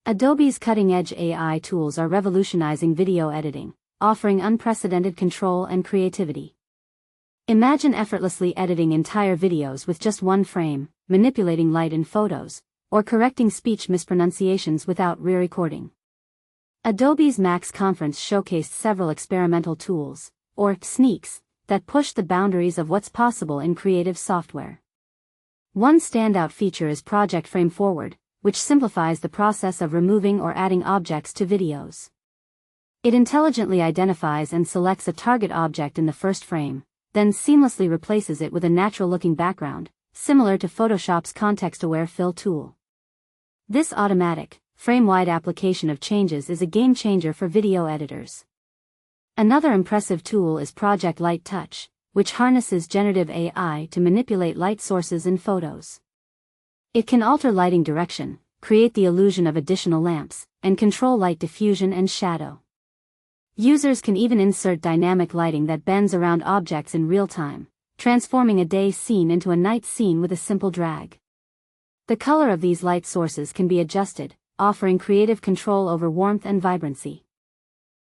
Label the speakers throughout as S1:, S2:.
S1: Adobe's cutting-edge AI tools are revolutionizing video editing, offering unprecedented control and creativity. Imagine effortlessly editing entire videos with just one frame, manipulating light in photos, or correcting speech mispronunciations without re-recording. Adobe's MAX conference showcased several experimental tools, or sneaks, that push the boundaries of what's possible in creative software. One standout feature is Project Frame Forward, which simplifies the process of removing or adding objects to videos. It intelligently identifies and selects a target object in the first frame, then seamlessly replaces it with a natural-looking background, similar to Photoshop's context-aware fill tool. This automatic, frame-wide application of changes is a game-changer for video editors. Another impressive tool is Project Light Touch, which harnesses generative AI to manipulate light sources in photos. It can alter lighting direction, create the illusion of additional lamps, and control light diffusion and shadow. Users can even insert dynamic lighting that bends around objects in real time, transforming a day scene into a night scene with a simple drag. The color of these light sources can be adjusted, offering creative control over warmth and vibrancy.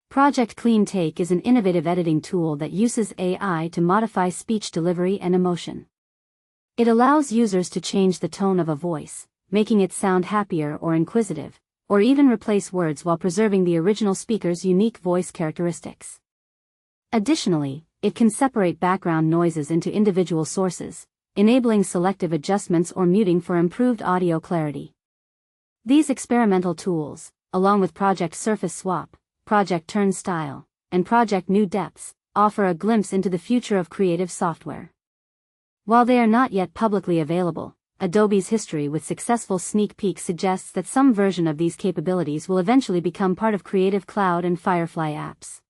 S1: Project Clean Take is an innovative editing tool that uses AI to modify speech delivery and emotion. It allows users to change the tone of a voice, making it sound happier or inquisitive, or even replace words while preserving the original speaker's unique voice characteristics. Additionally, it can separate background noises into individual sources, enabling selective adjustments or muting for improved audio clarity. These experimental tools, along with Project Surface Swap, Project Turn Style, and Project New Depths, offer a glimpse into the future of creative software. While they are not yet publicly available, Adobe's history with successful sneak peeks suggests that some version of these capabilities will eventually become part of Creative Cloud and Firefly apps.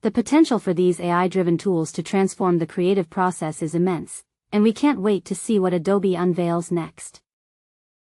S1: The potential for these AI-driven tools to transform the creative process is immense, and we can't wait to see what Adobe unveils next.